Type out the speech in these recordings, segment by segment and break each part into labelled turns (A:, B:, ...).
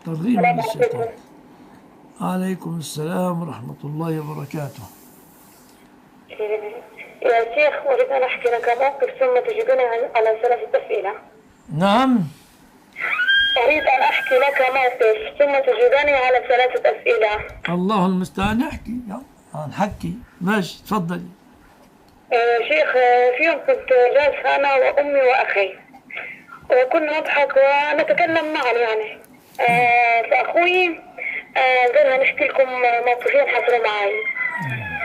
A: ترغيب من الشيطان. عليكم السلام ورحمة الله وبركاته.
B: يا شيخ، أريد أن أحكي لك موقف ثم تجيبني على 3 أسئلة.
A: نعم.
B: أريد أن أحكي لك موقف ثم تجيبني على 3 أسئلة.
A: الله المستعان. احكي، نحكي. ماشي، تفضلي.
B: شيخ، في يوم كنت جالسة أنا وأمي وأخي وكنا نضحك ونتكلم معا يعني. فأخوي قال نحكي لكم موقفين حصلوا معي.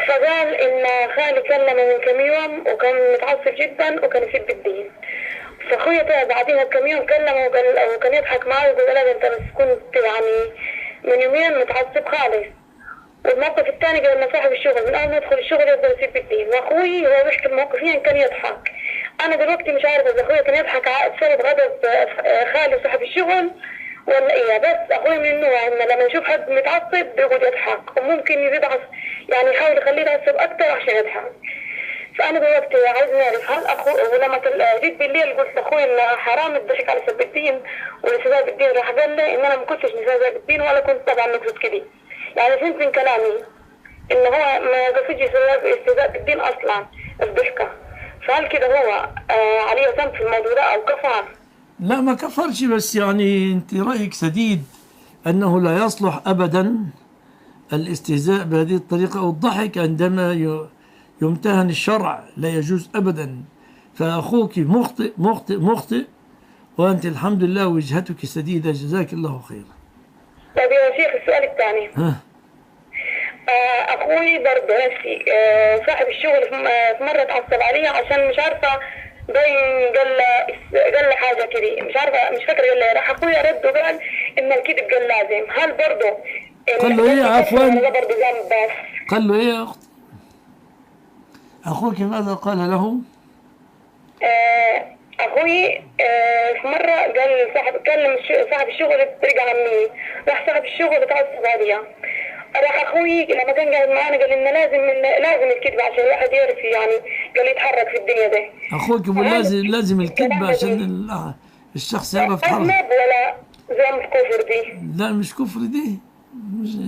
B: فقال إن خالي كلمه من كم يوم وكان متعصب جدا وكان يسب الدين. فأخويا بعدين بكم يوم كلمه وكان يضحك معي ويقول لا أنت بس كنت يعني من يومين متعصب خالص. والموقف الثاني قال إن صاحب الشغل من أول ما يدخل الشغل يبدأ يسب الدين، وأخوي هو بيحكي الموقفين كان يضحك. أنا دلوقتي مش عارفة إذا أخويا كان يضحك بسبب غضب خالي صاحب الشغل ولا إيه. بس أخوي من النوع إنه لما يشوف حد متعصب بيقعد يضحك وممكن يزيد يعني يحاول يخليه يتعصب أكتر عشان يضحك. فأنا دلوقتي عايز نعرف هل ولما جيت بالليل قلت لأخوي إن حرام الضحك على سب الدين والاستهزاء بالدين، راح قال لي إن أنا ما كنتش مستهزئ بالدين ولا كنت طبعا نقصد كده. يعني فهمت من كلامي إن هو ما قصدش استهزاء بالدين أصلا الضحكة. فهل كده هو عليه ذنب في الموضوع ده أو كفر؟
A: لا، ما كفرش، بس يعني أنت رأيك سديد أنه لا يصلح أبدا الاستهزاء بهذه الطريقة أو الضحك عندما يمتهن الشرع، لا يجوز أبدا. فأخوك مخطئ مخطئ مخطئ، وأنت الحمد لله وجهتك سديدة، جزاك الله خيرا.
B: طيب يا شيخ، السؤال الثاني. أخوي برضه نفسي صاحب الشغل في مرة اتعصب عليه عشان مش عارفة باين قال له حاجة كده، مش عارفة مش فاكرة قال له. راح أخويا رد وقال إن الكذب قال لازم. هل برضه
A: قال له إيه؟ عفوا،
B: بس
A: قال له إيه يا أخت؟ أخوك ماذا قال له؟
B: أخوي في مرة قال كلم صاحب الشغل رجع عني. راح صاحب الشغل اتعصب عليها. راح أخوي لما كان قاعد معانا قال إنه لازم الكذب عشان الواحد يعرف يعني قال يتحرك في الدنيا ده.
A: أخوك يقول لازم الكذب عشان الشخص يعرف يتحرك.
B: أذنب ولا ذنب كفر دي؟
A: لا، مش كفر دي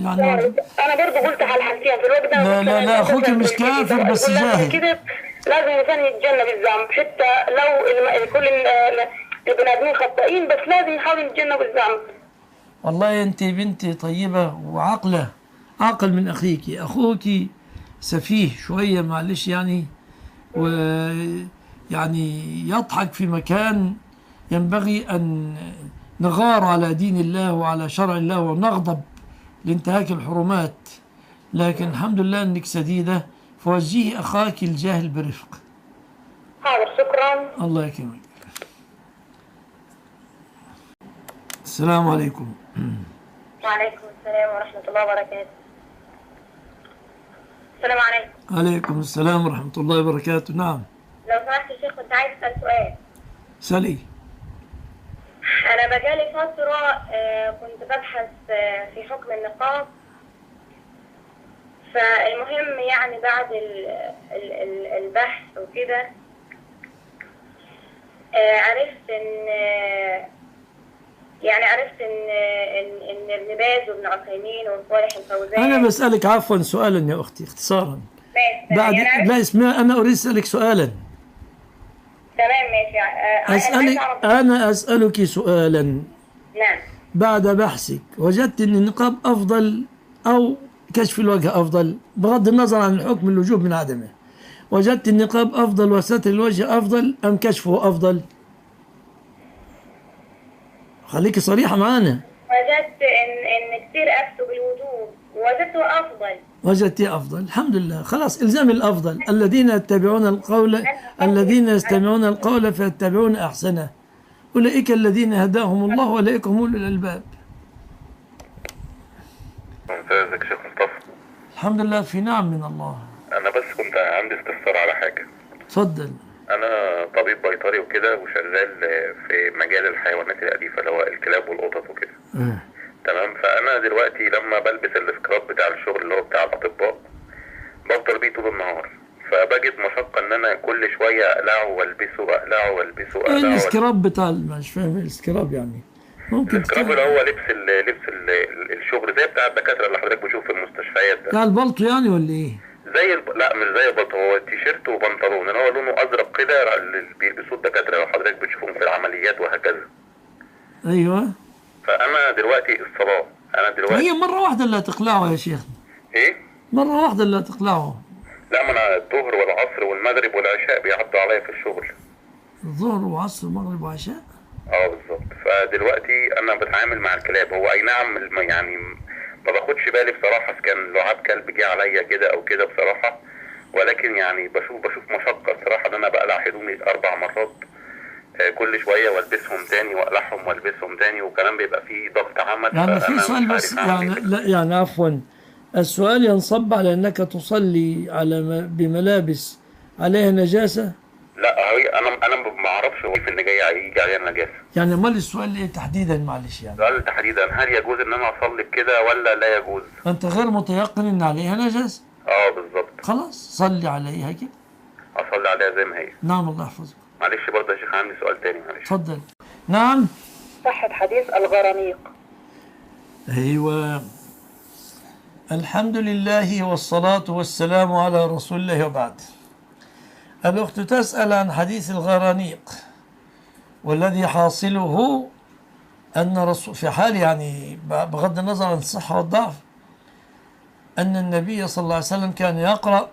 A: يعني.
B: أنا برضه قلت على الحكيين في الوقت ده.
A: لا أخوك مش كافر بس جاهل.
B: لازم الإنسان يتجنب الذنب حتى لو كل البني آدمين خطائين، بس لازم يحاول يتجنب الذنب.
A: والله أنت بنتي طيبة وعاقلة، أعقل من أخيك. أخوك سفيه شوية معلش يعني، ويعني يضحك في مكان ينبغي أن نغار على دين الله وعلى شرع الله ونغضب لانتهاك الحرمات. لكن الحمد لله أنك سديدة، فوجهي أخاك الجاهل برفق.
B: حاضر، شكرا.
A: الله يكرمك. السلام عليكم.
B: وعليكم السلام ورحمة الله وبركاته. السلام عليكم.
A: عليكم السلام ورحمة الله وبركاته. نعم.
B: لو سمحت يا شيخ، كنت عايز أسأل سؤال.
A: سألي.
B: أنا بقالي فترة كنت ببحث في حكم النقاب. فالمهم يعني بعد البحث وكده عرفت ان ابن باز وابن عثيمين وصالح الفوزان.
A: أنا بسألك عفوا سؤالا يا أختي اختصارا. بعد
B: يعني
A: لا اسمع، أنا أريد أسألك سؤالا.
B: تمام ماشي.
A: أنا أسألك سؤالا.
B: نعم.
A: بعد بحثك وجدت أن النقاب أفضل أو كشف الوجه أفضل، بغض النظر عن الحكم الوجوب من عدمه، وجدت النقاب أفضل وستر الوجه أفضل أم كشفه أفضل؟ خليكي صريحة معانا.
B: وجدت إن كثير أفتوا بالوجوب ووجدته أفضل.
A: وجدتيه أفضل، الحمد لله. خلاص، إلزام الأفضل. الذين يستمعون القول فيتبعون أحسنه، أولئك الذين هداهم الله وأولئك هم أولو الألباب.
C: ازيك يا شيخ مصطفى؟
A: الحمد لله في نعم من الله.
C: انا بس كنت عندي استفسار على حاجه.
A: اتفضل.
C: انا طبيب بيطري وكده وشغال في مجال الحيوانات الاليفه اللي هو الكلاب والقطط وكده. تمام. فانا دلوقتي لما بلبس السكراب بتاع الشغل اللي هو بتاع الاطباء بفضل بيه طول النهار، فبجد مشقه ان انا كل شويه اقلعه والبسه اقلعه والبسه اقلعه.
A: ايه السكراب بتاع مش فاهم السكراب يعني؟ ممكن
C: السكراب اللي هو لبس الشغل زي بتاع الدكاتره اللي حضرتك بتشوف في المستشفيات ده.
A: بتاع البلطو يعني ولا ايه؟
C: لا مش زي البلطو، هو تيشيرت وبنطلون اللي هو لونه ازرق كده اللي بيلبسوه الدكاتره اللي حضرتك بتشوفهم في العمليات وهكذا.
A: ايوه.
C: فانا دلوقتي الصلاه،
A: هي مرة واحدة اللي هتقلعه يا شيخ.
C: ايه؟
A: مرة واحدة اللي هتقلعه.
C: لا، ما انا الظهر والعصر والمغرب والعشاء بيعدوا عليا في الشغل.
A: الظهر وعصر ومغرب وعشاء؟
C: بالظبط. فدلوقتي انا بتعامل مع الكلاب، هو اي نعم يعني ما باخدش بالي بصراحه اذا كان لعاب كلب جه عليا كده او كده بصراحه، ولكن يعني بشوف مشقه بصراحه ان انا بقلع هدومي 4 مرات كل شويه والبسهم تاني واقلعهم والبسهم تاني، وكمان بيبقى فيه ضغط عمل.
A: يعني في سؤال بس، يعني لا يعني عفوا، السؤال ينصب على انك تصلي على بملابس عليها نجاسة؟
C: لا، انا ما اعرفش هو في ان يجي عليها نجاسه.
A: يعني امال السؤال ايه تحديدا؟ معلش يعني
C: السؤال تحديدا هل يجوز ان انا اصلي بكده ولا لا يجوز؟
A: انت غير متيقن ان عليها نجاسة.
C: بالظبط.
A: خلاص صلي عليها كده.
C: اصلي عليها زي ما هي.
A: نعم الله يحفظك.
C: معلش برضه يا شيخ عندي سؤال تاني، معلش.
A: اتفضل. نعم.
B: صحة حديث الغرانيق.
A: ايوه. الحمد لله والصلاة والسلام على رسول الله وبعد. الأخت تسأل عن حديث الغرانيق، والذي حاصله أن رسول في حال يعني بغض النظر عن الصحة والضعف أن النبي صلى الله عليه وسلم كان يقرأ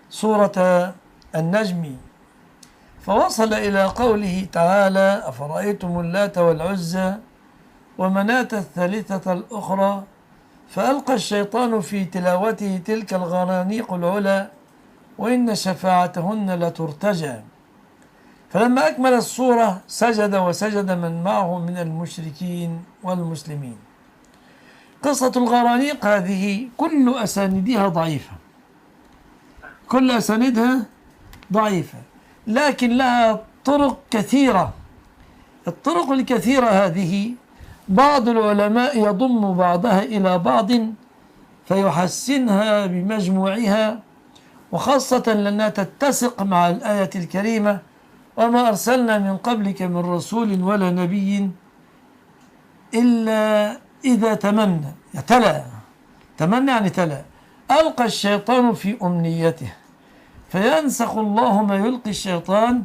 A: سورة النجم، فوصل إلى قوله تعالى: أفرأيتم اللات والعزى ومناة الثالثة الأخرى، فألقى الشيطان في تلاوته تلك الغرانيق العلا وإن شفاعتهن لترتجى. فلما أكمل السورة سجد وسجد من معه من المشركين والمسلمين. قصة الغرانيق هذه كل أساندها ضعيفة، كل أساندها ضعيفة، لكن لها طرق كثيرة. الطرق الكثيرة هذه بعض العلماء يضم بعضها إلى بعض فيحسنها بمجموعها، وخاصة لأنها تتسق مع الآية الكريمة: وما أرسلنا من قبلك من رسول ولا نبي إلا إذا تمنى يعني تلا ألقى الشيطان في أمنيته فينسخ الله ما يلقي الشيطان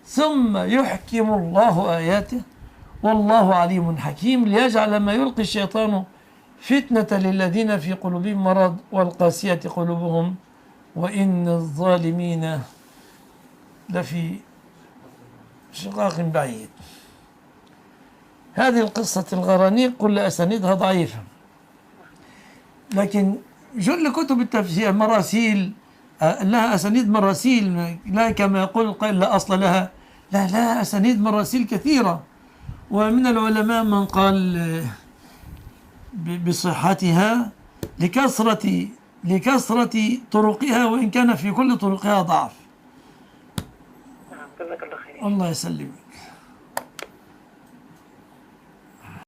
A: ثم يحكم الله آياته والله عليم حكيم، ليجعل ما يلقي الشيطان فتنة للذين في قلوبهم مرض والقاسية قلوبهم وإن الظالمين لفي شقاق بعيد. هذه القصة الغرانيق كل أسانيدها ضعيفة، لكن جل كتب التفسير مراسيل لها أسانيد مراسيل، لا كما يقول القائل لا أصل لها، لا أسانيد مراسيل كثيرة، ومن العلماء من قال بصحتها لكثرة طرقها، وإن كان في كل طرقها ضعف.
B: جزاك الله خير.
A: الله يسلمك.